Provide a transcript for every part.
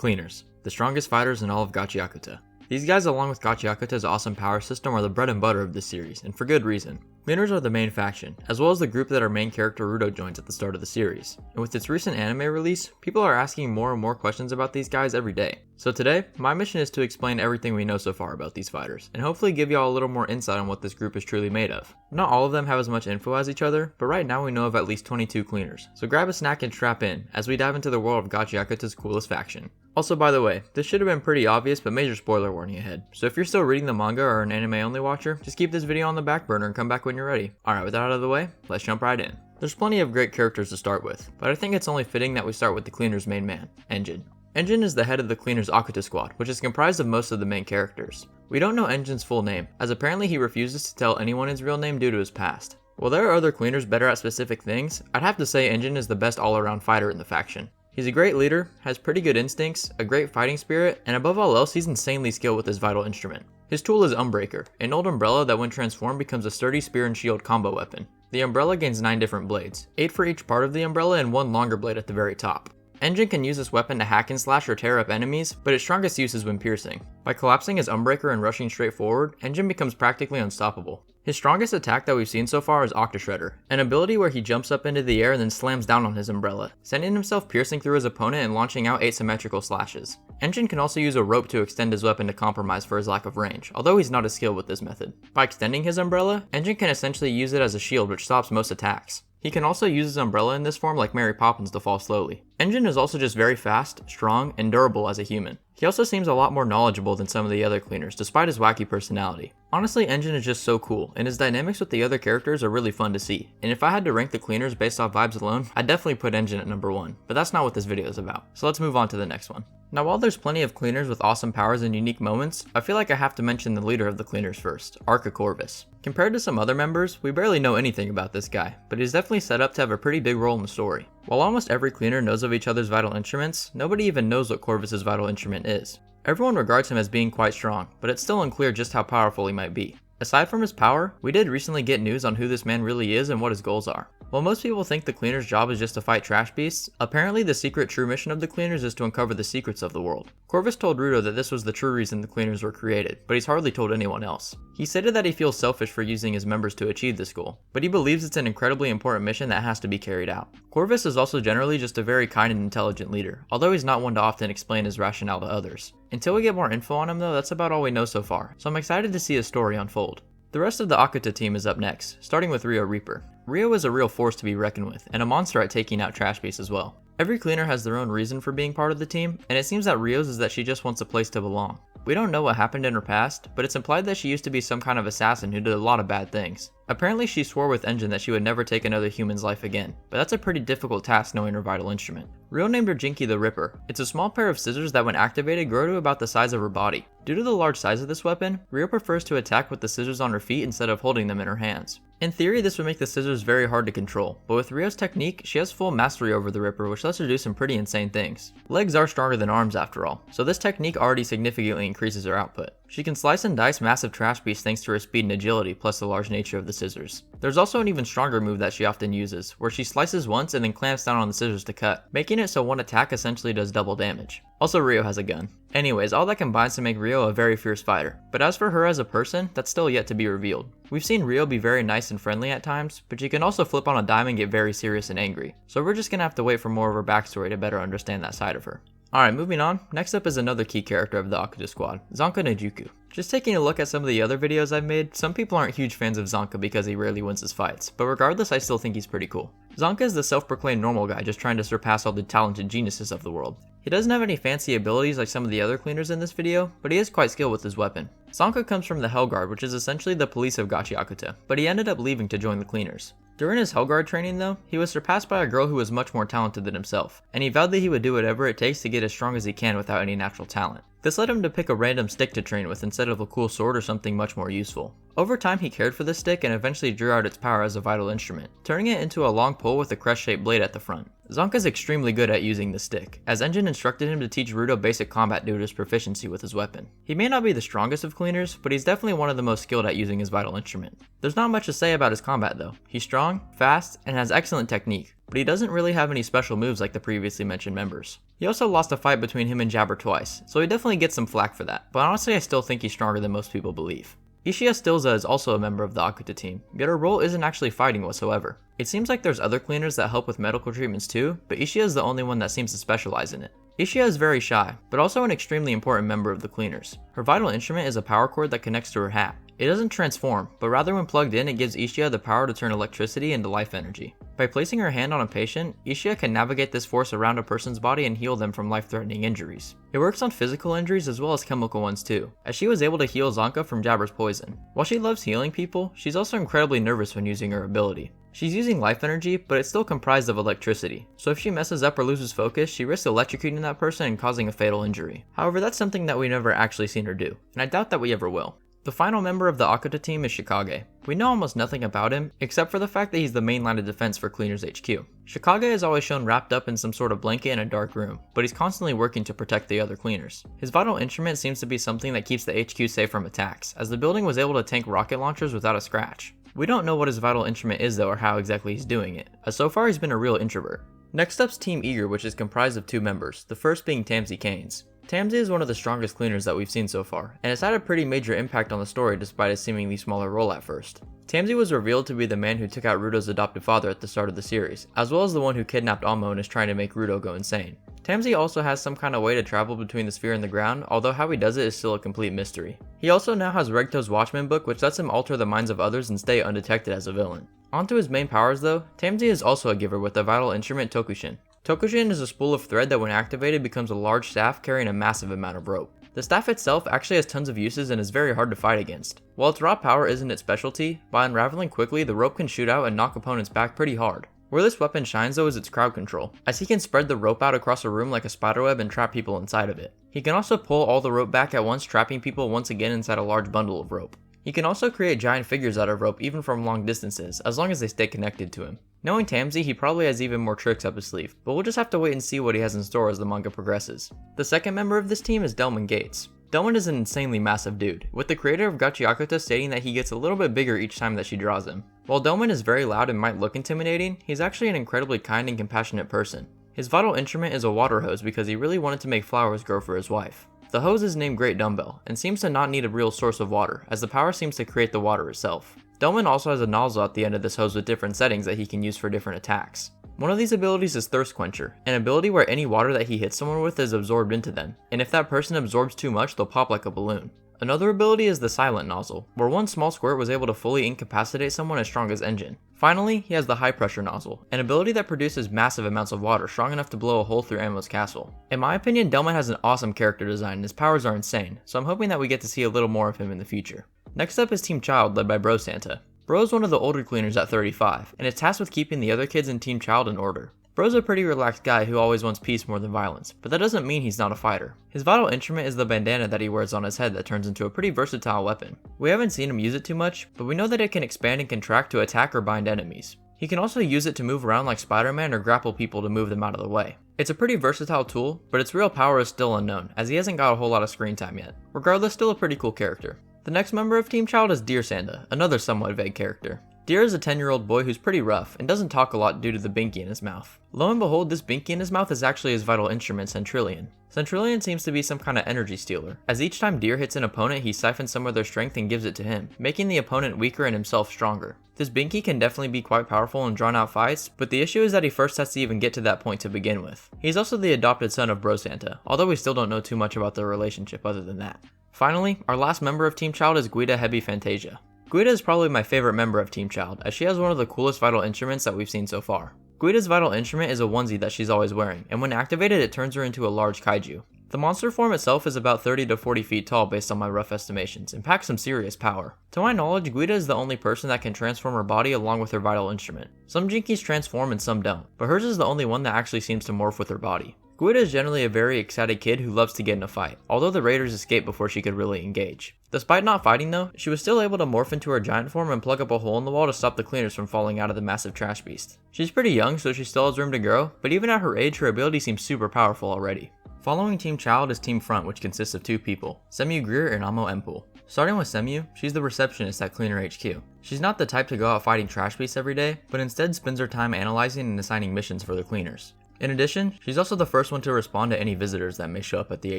Cleaners, the strongest fighters in all of Gachiakuta. These guys, along with Gachiakuta's awesome power system, are the bread and butter of this series, and for good reason. Cleaners are the main faction, as well as the group that our main character Riyo joins at the start of the series. And with its recent anime release, people are asking more and more questions about these guys every day. So today, my mission is to explain everything we know so far about these fighters, and hopefully give y'all a little more insight on what this group is truly made of. Not all of them have as much info as each other, but right now we know of at least 22 cleaners, so grab a snack and strap in, as we dive into the world of Gachiakuta's coolest faction. Also, by the way, this should have been pretty obvious, but major spoiler warning ahead. So if you're still reading the manga or an anime only watcher, just keep this video on the back burner and come back when you're ready. Alright, with that out of the way, let's jump right in. There's plenty of great characters to start with, but I think it's only fitting that we start with the cleaners' main man, Enjin. Enjin is the head of the cleaners' Akuta squad, which is comprised of most of the main characters. We don't know Enjin's full name, as apparently he refuses to tell anyone his real name due to his past. While there are other cleaners better at specific things, I'd have to say Enjin is the best all-around fighter in the faction. He's a great leader, has pretty good instincts, a great fighting spirit, and above all else, he's insanely skilled with his vital instrument. His tool is Unbreaker, an old umbrella that when transformed becomes a sturdy spear and shield combo weapon. The umbrella gains 9 different blades, 8 for each part of the umbrella and 1 longer blade at the very top. Enjin can use this weapon to hack and slash or tear up enemies, but its strongest use is when piercing. By collapsing his Unbreaker and rushing straight forward, Enjin becomes practically unstoppable. His strongest attack that we've seen so far is Octashredder, an ability where he jumps up into the air and then slams down on his umbrella, sending himself piercing through his opponent and launching out 8 symmetrical slashes. Enjin can also use a rope to extend his weapon to compromise for his lack of range, although he's not as skilled with this method. By extending his umbrella, Enjin can essentially use it as a shield which stops most attacks. He can also use his umbrella in this form like Mary Poppins to fall slowly. Enjin is also just very fast, strong, and durable as a human. He also seems a lot more knowledgeable than some of the other cleaners, despite his wacky personality. Honestly, Enjin is just so cool, and his dynamics with the other characters are really fun to see. And if I had to rank the cleaners based off vibes alone, I'd definitely put Enjin at number 1, but that's not what this video is about. So let's move on to the next one. Now while there's plenty of cleaners with awesome powers and unique moments, I feel like I have to mention the leader of the cleaners first, Corvus. Compared to some other members, we barely know anything about this guy, but he's definitely set up to have a pretty big role in the story. While almost every cleaner knows of each other's vital instruments, nobody even knows what Corvus's vital instrument is. Everyone regards him as being quite strong, but it's still unclear just how powerful he might be. Aside from his power, we did recently get news on who this man really is and what his goals are. While most people think the cleaners' job is just to fight trash beasts, apparently the secret true mission of the cleaners is to uncover the secrets of the world. Corvus told Riyo that this was the true reason the cleaners were created, but he's hardly told anyone else. He stated that he feels selfish for using his members to achieve this goal, but he believes it's an incredibly important mission that has to be carried out. Corvus is also generally just a very kind and intelligent leader, although he's not one to often explain his rationale to others. Until we get more info on him though, that's about all we know so far, so I'm excited to see his story unfold. The rest of the Akuta team is up next, starting with Riyo Reaper. Riyo is a real force to be reckoned with, and a monster at taking out trash beasts as well. Every cleaner has their own reason for being part of the team, and it seems that Riyo's is that she just wants a place to belong. We don't know what happened in her past, but it's implied that she used to be some kind of assassin who did a lot of bad things. Apparently she swore with Enjin that she would never take another human's life again, but that's a pretty difficult task knowing her vital instrument. Riyo named her Jinky the Ripper. It's a small pair of scissors that when activated grow to about the size of her body. Due to the large size of this weapon, Riyo prefers to attack with the scissors on her feet instead of holding them in her hands. In theory, this would make the scissors very hard to control, but with Riyo's technique, she has full mastery over the Ripper, which lets her do some pretty insane things. Legs are stronger than arms after all, so this technique already significantly increases her output. She can slice and dice massive trash beasts thanks to her speed and agility plus the large nature of the scissors. There's also an even stronger move that she often uses, where she slices once and then clamps down on the scissors to cut, making it so one attack essentially does double damage. Also, Riyo has a gun. Anyways, all that combines to make Riyo a very fierce fighter, but as for her as a person, that's still yet to be revealed. We've seen Riyo be very nice and friendly at times, but she can also flip on a dime and get very serious and angry, so we're just gonna have to wait for more of her backstory to better understand that side of her. Alright, moving on, next up is another key character of the Akuta squad, Zanka. Just taking a look at some of the other videos I've made, some people aren't huge fans of Zanka because he rarely wins his fights, but regardless I still think he's pretty cool. Zanka is the self-proclaimed normal guy just trying to surpass all the talented geniuses of the world. He doesn't have any fancy abilities like some of the other cleaners in this video, but he is quite skilled with his weapon. Zanka comes from the Hellguard, which is essentially the police of Gachiakuta, but he ended up leaving to join the cleaners. During his Hellguard training though, he was surpassed by a girl who was much more talented than himself, and he vowed that he would do whatever it takes to get as strong as he can without any natural talent. This led him to pick a random stick to train with instead of a cool sword or something much more useful. Over time he cared for the stick and eventually drew out its power as a vital instrument, turning it into a long pole with a crest-shaped blade at the front. Zanka is extremely good at using the stick, as Enjin instructed him to teach Riyo basic combat due to his proficiency with his weapon. He may not be the strongest of cleaners, but he's definitely one of the most skilled at using his vital instrument. There's not much to say about his combat though. He's strong, fast, and has excellent technique. but he doesn't really have any special moves like the previously mentioned members. He also lost a fight between him and Jabber twice, so he definitely gets some flack for that, but honestly I still think he's stronger than most people believe. Eishia Stilza is also a member of the Akuta team, yet her role isn't actually fighting whatsoever. It seems like there's other cleaners that help with medical treatments too, but Eishia is the only one that seems to specialize in it. Eishia is very shy, but also an extremely important member of the cleaners. Her vital instrument is a power cord that connects to her hat. It doesn't transform, but rather when plugged in it gives Eishia the power to turn electricity into life energy. By placing her hand on a patient, Eishia can navigate this force around a person's body and heal them from life-threatening injuries. It works on physical injuries as well as chemical ones too, as she was able to heal Zanka from Jabber's poison. While she loves healing people, she's also incredibly nervous when using her ability. She's using life energy, but it's still comprised of electricity, so if she messes up or loses focus, she risks electrocuting that person and causing a fatal injury. However, that's something that we've never actually seen her do, and I doubt that we ever will. The final member of the Akuta team is Shikage. We know almost nothing about him, except for the fact that he's the main line of defense for Cleaners HQ. Shikage is always shown wrapped up in some sort of blanket in a dark room, but he's constantly working to protect the other cleaners. His vital instrument seems to be something that keeps the HQ safe from attacks, as the building was able to tank rocket launchers without a scratch. We don't know what his vital instrument is though or how exactly he's doing it, as so far he's been a real introvert. Next up's Team Eager, which is comprised of two members, the first being Tamsy Canes. Tamsy is one of the strongest cleaners that we've seen so far, and it's had a pretty major impact on the story despite his seemingly smaller role at first. Tamsy was revealed to be the man who took out Rudo's adopted father at the start of the series, as well as the one who kidnapped Amo and is trying to make Rudo go insane. Tamsy also has some kind of way to travel between the sphere and the ground, although how he does it is still a complete mystery. He also now has Regto's Watchman book, which lets him alter the minds of others and stay undetected as a villain. Onto his main powers though, Tamsy is also a giver with the vital instrument Tokushin. Tokushin is a spool of thread that when activated becomes a large staff carrying a massive amount of rope. The staff itself actually has tons of uses and is very hard to fight against. While its raw power isn't its specialty, by unraveling quickly the rope can shoot out and knock opponents back pretty hard. Where this weapon shines though is its crowd control, as he can spread the rope out across a room like a spiderweb and trap people inside of it. He can also pull all the rope back at once, trapping people once again inside a large bundle of rope. He can also create giant figures out of rope even from long distances, as long as they stay connected to him. Knowing Tamsy, he probably has even more tricks up his sleeve, but we'll just have to wait and see what he has in store as the manga progresses. The second member of this team is Delmon Gates. Delmon is an insanely massive dude, with the creator of Gachiakuta stating that he gets a little bit bigger each time that she draws him. While Delmon is very loud and might look intimidating, he's actually an incredibly kind and compassionate person. His vital instrument is a water hose because he really wanted to make flowers grow for his wife. The hose is named Great Dumbbell, and seems to not need a real source of water, as the power seems to create the water itself. Delmon also has a nozzle at the end of this hose with different settings that he can use for different attacks. One of these abilities is Thirst Quencher, an ability where any water that he hits someone with is absorbed into them, and if that person absorbs too much, they'll pop like a balloon. Another ability is the Silent Nozzle, where one small squirt was able to fully incapacitate someone as strong as Enjin. Finally, he has the High Pressure Nozzle, an ability that produces massive amounts of water strong enough to blow a hole through Amo's castle. In my opinion, Delmon has an awesome character design and his powers are insane, so I'm hoping that we get to see a little more of him in the future. Next up is Team Child led by Bro Santa. Bro is one of the older cleaners at 35, and is tasked with keeping the other kids in Team Child in order. Bro's a pretty relaxed guy who always wants peace more than violence, but that doesn't mean he's not a fighter. His vital instrument is the bandana that he wears on his head that turns into a pretty versatile weapon. We haven't seen him use it too much, but we know that it can expand and contract to attack or bind enemies. He can also use it to move around like Spider-Man or grapple people to move them out of the way. It's a pretty versatile tool, but its real power is still unknown, as he hasn't got a whole lot of screen time yet. Regardless, still a pretty cool character. The next member of Team Child is Deer Sanda, another somewhat vague character. Deer is a 10-year-old boy who's pretty rough and doesn't talk a lot due to the binky in his mouth. Lo and behold, this binky in his mouth is actually his vital instrument, Centrillion. Centrillion seems to be some kind of energy stealer, as each time Deer hits an opponent he siphons some of their strength and gives it to him, making the opponent weaker and himself stronger. This binky can definitely be quite powerful in drawn out fights, but the issue is that he first has to even get to that point to begin with. He's also the adopted son of Bro Santa, although we still don't know too much about their relationship other than that. Finally, our last member of Team Child is Guita Heavy Fantasia. Guita is probably my favorite member of Team Child, as she has one of the coolest vital instruments that we've seen so far. Guita's vital instrument is a onesie that she's always wearing, and when activated it turns her into a large kaiju. The monster form itself is about 30 to 40 feet tall based on my rough estimations, and packs some serious power. To my knowledge, Guita is the only person that can transform her body along with her vital instrument. Some Jinkies transform and some don't, but hers is the only one that actually seems to morph with her body. Guita is generally a very excited kid who loves to get in a fight, although the raiders escaped before she could really engage. Despite not fighting though, she was still able to morph into her giant form and plug up a hole in the wall to stop the cleaners from falling out of the massive trash beast. She's pretty young, so she still has room to grow, but even at her age, her ability seems super powerful already. Following Team Child is Team Front, which consists of 2 people, Semiu Greer and Amo Empul. Starting with Semiu, she's the receptionist at Cleaner HQ. She's not the type to go out fighting trash beasts every day, but instead spends her time analyzing and assigning missions for the cleaners. In addition, she's also the first one to respond to any visitors that may show up at the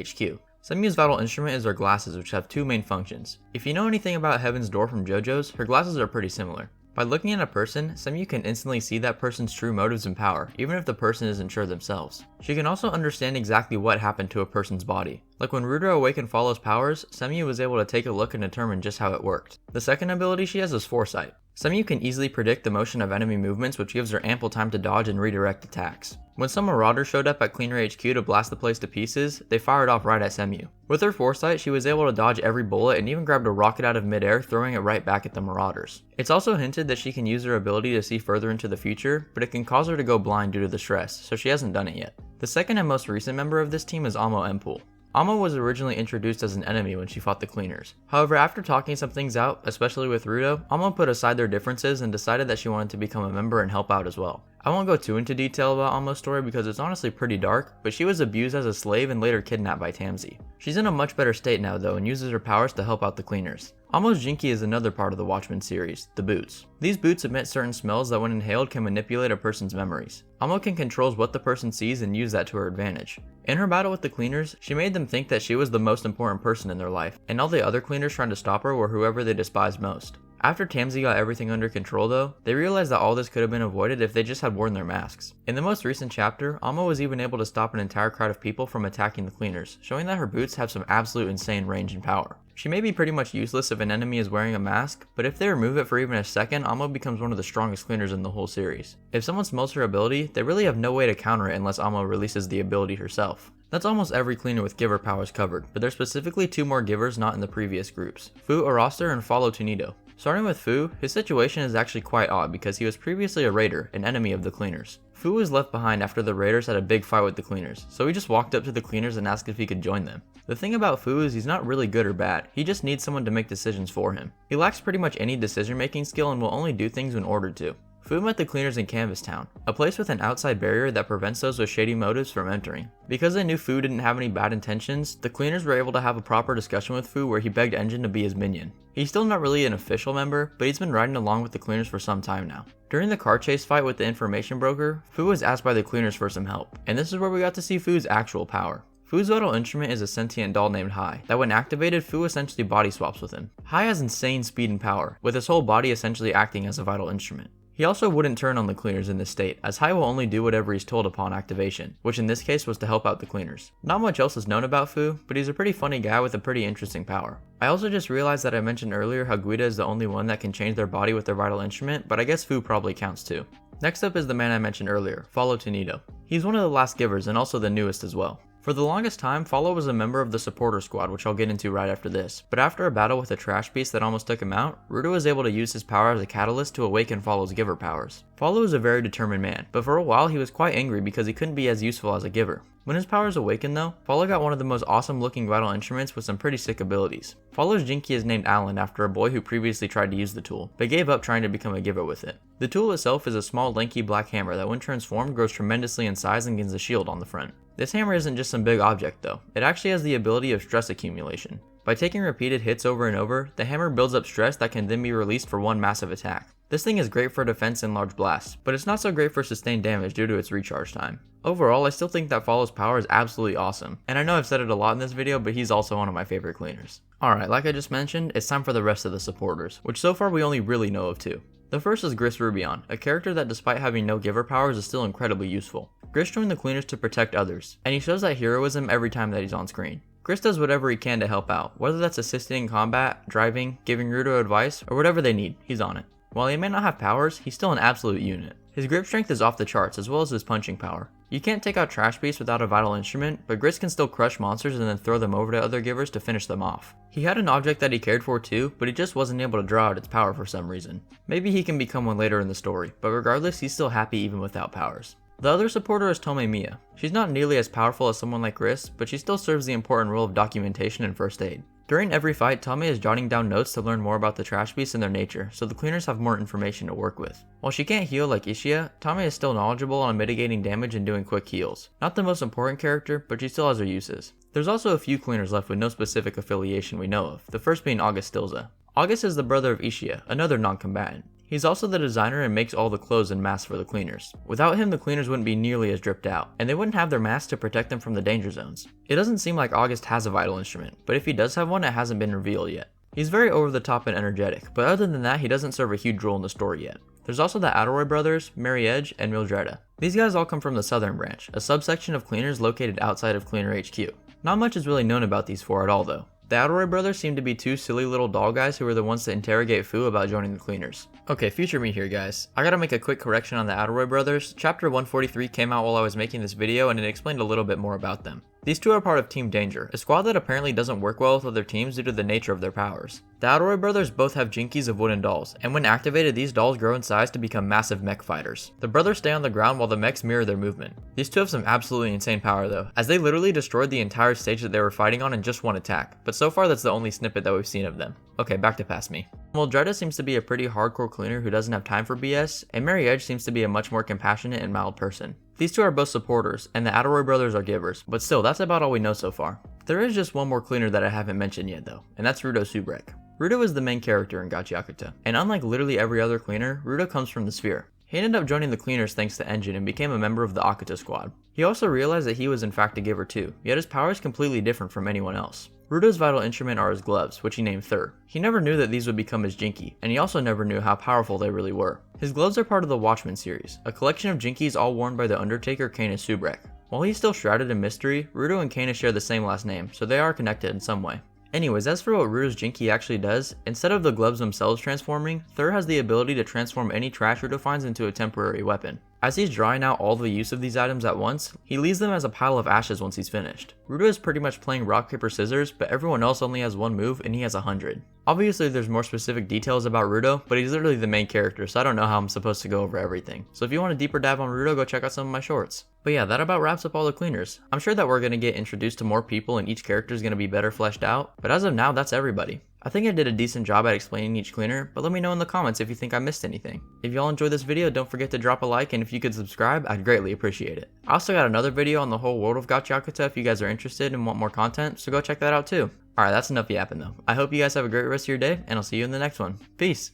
HQ. Semiu's vital instrument is her glasses, which have 2 main functions. If you know anything about Heaven's Door from JoJo's, her glasses are pretty similar. By looking at a person, Semiu can instantly see that person's true motives and power, even if the person isn't sure themselves. She can also understand exactly what happened to a person's body. Like when Rudo awakened Follo's powers, Semiu was able to take a look and determine just how it worked. The second ability she has is Foresight. Semiu can easily predict the motion of enemy movements, which gives her ample time to dodge and redirect attacks. When some marauders showed up at Cleaner HQ to blast the place to pieces, they fired off right at Semiu. With her foresight, she was able to dodge every bullet and even grabbed a rocket out of midair, throwing it right back at the marauders. It's also hinted that she can use her ability to see further into the future, but it can cause her to go blind due to the stress, so she hasn't done it yet. The second and most recent member of this team is Amo Empul. Amo was originally introduced as an enemy when she fought the cleaners. However, after talking some things out, especially with Rudo, Amo put aside their differences and decided that she wanted to become a member and help out as well. I won't go too into detail about Amo's story because it's honestly pretty dark, but she was abused as a slave and later kidnapped by Tamsy. She's in a much better state now though and uses her powers to help out the cleaners. Amo's Jinki is another part of the Watchmen series, the boots. These boots emit certain smells that when inhaled can manipulate a person's memories. Amo can control what the person sees and use that to her advantage. In her battle with the cleaners, she made them think that she was the most important person in their life, and all the other cleaners trying to stop her were whoever they despised most. After Tamsy got everything under control though, they realized that all this could have been avoided if they just had worn their masks. In the most recent chapter, Amo was even able to stop an entire crowd of people from attacking the cleaners, showing that her boots have some absolute insane range and power. She may be pretty much useless if an enemy is wearing a mask, but if they remove it for even a second, Amo becomes one of the strongest cleaners in the whole series. If someone smells her ability, they really have no way to counter it unless Amo releases the ability herself. That's almost every cleaner with giver powers covered, but there's specifically 2 more givers not in the previous groups, Fu Araster and Follo Tunido. Starting with Fu, his situation is actually quite odd because he was previously a raider, an enemy of the cleaners. Fu was left behind after the raiders had a big fight with the cleaners, so he just walked up to the cleaners and asked if he could join them. The thing about Fu is he's not really good or bad, he just needs someone to make decisions for him. He lacks pretty much any decision making skill and will only do things when ordered to. Fu met the cleaners in Canvas Town, a place with an outside barrier that prevents those with shady motives from entering. Because they knew Fu didn't have any bad intentions, the cleaners were able to have a proper discussion with Fu where he begged Enjin to be his minion. He's still not really an official member, but he's been riding along with the cleaners for some time now. During the car chase fight with the information broker, Fu was asked by the cleaners for some help, and this is where we got to see Fu's actual power. Fu's vital instrument is a sentient doll named Hai, that when activated, Fu essentially body swaps with him. Hai has insane speed and power, with his whole body essentially acting as a vital instrument. He also wouldn't turn on the cleaners in this state, as Hai will only do whatever he's told upon activation, which in this case was to help out the cleaners. Not much else is known about Fu, but he's a pretty funny guy with a pretty interesting power. I also just realized that I mentioned earlier how Guita is the only one that can change their body with their vital instrument, but I guess Fu probably counts too. Next up is the man I mentioned earlier, Follo Tunido. He's one of the last givers and also the newest as well. For the longest time, Follo was a member of the supporter squad, which I'll get into right after this, but after a battle with a trash beast that almost took him out, Rudo was able to use his power as a catalyst to awaken Follo's giver powers. Follo is a very determined man, but for a while he was quite angry because he couldn't be as useful as a giver. When his powers awakened though, Follo got one of the most awesome looking vital instruments with some pretty sick abilities. Follo's Jinki is named Alan after a boy who previously tried to use the tool, but gave up trying to become a giver with it. The tool itself is a small lanky black hammer that when transformed grows tremendously in size and gains a shield on the front. This hammer isn't just some big object though, it actually has the ability of stress accumulation. By taking repeated hits over and over, the hammer builds up stress that can then be released for one massive attack. This thing is great for defense and large blasts, but it's not so great for sustained damage due to its recharge time. Overall, I still think that Follo's power is absolutely awesome, and I know I've said it a lot in this video, but he's also one of my favorite cleaners. Alright, like I just mentioned, it's time for the rest of the supporters, which so far we only really know of 2. The first is Gris Rubion, a character that despite having no giver powers is still incredibly useful. Gris joined the cleaners to protect others, and he shows that heroism every time that he's on screen. Gris does whatever he can to help out, whether that's assisting in combat, driving, giving Rudo advice, or whatever they need, he's on it. While he may not have powers, he's still an absolute unit. His grip strength is off the charts as well as his punching power. You can't take out trash beasts without a vital instrument, but Gris can still crush monsters and then throw them over to other givers to finish them off. He had an object that he cared for too, but he just wasn't able to draw out its power for some reason. Maybe he can become one later in the story, but regardless he's still happy even without powers. The other supporter is Tomme Mia. She's not nearly as powerful as someone like Gris, but she still serves the important role of documentation and first aid. During every fight, Tomme is jotting down notes to learn more about the trash beasts and their nature, so the cleaners have more information to work with. While she can't heal like Eishia, Tomme is still knowledgeable on mitigating damage and doing quick heals. Not the most important character, but she still has her uses. There's also a few cleaners left with no specific affiliation we know of, the first being August Stilza. August is the brother of Eishia, another non-combatant. He's also the designer and makes all the clothes and masks for the cleaners. Without him, the cleaners wouldn't be nearly as dripped out, and they wouldn't have their masks to protect them from the danger zones. It doesn't seem like August has a vital instrument, but if he does have one, it hasn't been revealed yet. He's very over the top and energetic, but other than that, he doesn't serve a huge role in the story yet. There's also the Adoroy brothers, Mariedge, and Mildreda. These guys all come from the Southern Branch, a subsection of cleaners located outside of Cleaner HQ. Not much is really known about these four at all though. The Adoroy brothers seem to be two silly little doll guys who were the ones to interrogate Fu about joining the cleaners. Okay, future me here guys. I gotta make a quick correction on the Adoroy brothers. Chapter 143 came out while I was making this video and it explained a little bit more about them. These two are part of Team Danger, a squad that apparently doesn't work well with other teams due to the nature of their powers. The Adoroy brothers both have jinkies of wooden dolls, and when activated these dolls grow in size to become massive mech fighters. The brothers stay on the ground while the mechs mirror their movement. These two have some absolutely insane power though, as they literally destroyed the entire stage that they were fighting on in just one attack, but so far that's the only snippet that we've seen of them. Okay, back to past me. Mildreda seems to be a pretty hardcore cleaner who doesn't have time for BS, and Mariedge seems to be a much more compassionate and mild person. These two are both supporters, and the Adoroy brothers are givers, but still, that's about all we know so far. There is just one more cleaner that I haven't mentioned yet though, and that's Rudo Subrek. Rudo is the main character in Gachiakuta, and unlike literally every other cleaner, Rudo comes from the sphere. He ended up joining the cleaners thanks to Enjin and became a member of the Akuta squad. He also realized that he was in fact a giver too, yet his power is completely different from anyone else. Rudo's vital instrument are his gloves, which he named Thur. He never knew that these would become his jinki, and he also never knew how powerful they really were. His gloves are part of the Watchmen series, a collection of jinkis all worn by the Undertaker Canis Subrek. While he's still shrouded in mystery, Rudo and Canis share the same last name, so they are connected in some way. Anyways, as for what Rudo's jinki actually does, instead of the gloves themselves transforming, Thur has the ability to transform any trash Rudo finds into a temporary weapon. As he's drawing out all the use of these items at once, he leaves them as a pile of ashes once he's finished. Rudo is pretty much playing rock paper scissors, but everyone else only has one move and he has 100. Obviously there's more specific details about Rudo, but he's literally the main character, so I don't know how I'm supposed to go over everything. So if you want a deeper dive on Rudo, go check out some of my shorts. But yeah, that about wraps up all the cleaners. I'm sure that we're going to get introduced to more people and each character is going to be better fleshed out, but as of now, that's everybody. I think I did a decent job at explaining each cleaner, but let me know in the comments if you think I missed anything. If y'all enjoyed this video, don't forget to drop a like, and if you could subscribe, I'd greatly appreciate it. I also got another video on the whole world of Gachiakuta if you guys are interested and want more content, so go check that out too. Alright, that's enough yapping though. I hope you guys have a great rest of your day, and I'll see you in the next one. Peace!